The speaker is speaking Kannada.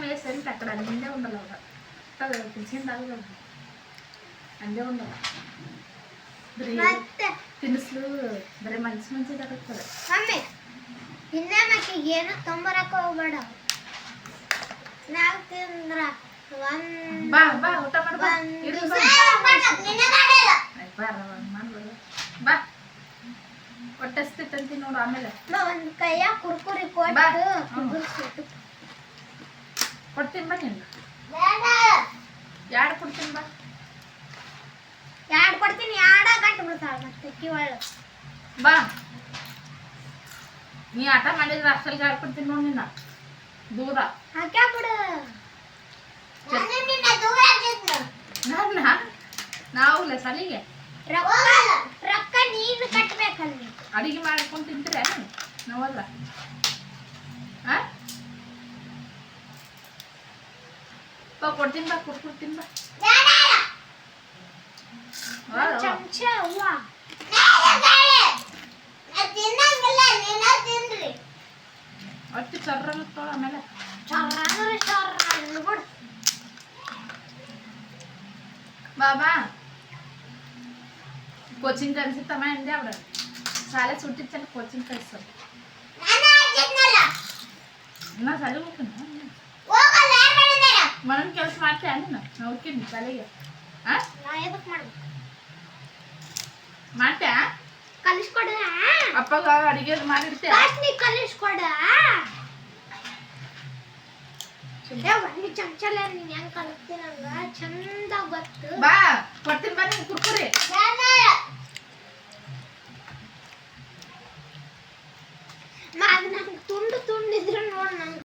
వేసేది అక్కడ అన్నీ ఉండాలి అక్కడ పిలిచింది తాగు అన్నీ ఉండాలి ತಿನ್ನಿಸ್ಲು ಬರೀ ಮಂಚಿ ತಗೋತಾರೆ ಮಮ್ಮಿ ಇನ್ನೇನಕ್ಕೆ ಏನು ತೊಂಬರಕ್ಕೆ ಹೋಗ್ಬೇಡ ನಾವು ತಿಂದ್ರ ಬಾ ಬಾ ಊಟ ಮಾಡು ಬಾ ಬಾ ಹೊಟ್ಟೆಸ್ತೈತಂತಿ ನೋಡು ಆಮೇಲೆ ಒಂದು ಕೈಯ ಕುರ್ಕುರಿ ಕೊಟ್ಟು ಕೊಡ್ತೀನಿ ಬಾ ನಿನ್ನ ಯಾರು ಕೊಡ್ತೀನಿ ಬಾ ಯಾರು ಕೊಡ್ತೀನಿ ಯಾಡ ಗಂಟು ಬಿಡ್ತಾಳ ಮತ್ತೆ ಕಿವಳು ಬಾ ನೀ ಆಟ ಮಾಡಿದ್ರೆ ಅಷ್ಟಲ್ಲಿ ಯಾರು ಕೊಡ್ತೀನಿ ನೋಡಿ ನಿನ್ನ ದೂರ ಹಾಕ್ಯಾಬಿಡು ನನ್ನ ನಾವು ಸಲಿಗೆ ರೊಕ್ಕ ನೀನು ಕಟ್ಟಬೇಕಲ್ಲ ಅಡಿಗೆ ಮಾಡ್ಕೊಂಡು ತಿಂತೀರ ನಾವಲ್ಲ ಕೊಡ್ತೀನಿ ಬಾ ಕೊಡ್ತೀನಿ ಬಾ ಚಮಚ ಹೂವ ಅಷ್ಟು ಚರ್ರಲ್ಲ ಆಮೇಲೆ ಬಾಬಾ ಕೋಚಿಂಗ್ ಕಲಿಸಿತ್ತಮ್ಮ ಎಂದೆ ಅವ್ರ ಶಾಲೆ ಸುಟ್ಟಿತ್ತಲ್ಲ ಕೋಚಿಂಗ್ ಕಲಿಸೋದು ನಾ ಶಾಲೆ ಹೋಗ್ತೀನಿ ಮನನ್ ಕೆಲಸ ಮಾಡ್ತೀಯ ನೀನು ಹೋಗ್ತೀನಿ ಶಾಲೆಗೆ ಮಾಡ್ತೀಯ ಕಲಿಸ್ಕೊಡ ಅಪ್ಪಗ ಅಡಿಗೆ ಮಾಡಿರ್ತೀಯ ಕಲಿಸ್ಕೊಡ ಒಂದು ಚಮಚಲ್ಲ ನೀನ್ ಹೆಂಗ್ ಕಲಿಸ್ತೀನಂಗ ಚಂದ ಗೊತ್ತು ಬಾ ಕೊಡ್ತೀನಿ ಬಾ ನಿನ್ ಕುರ್ಕುರಿ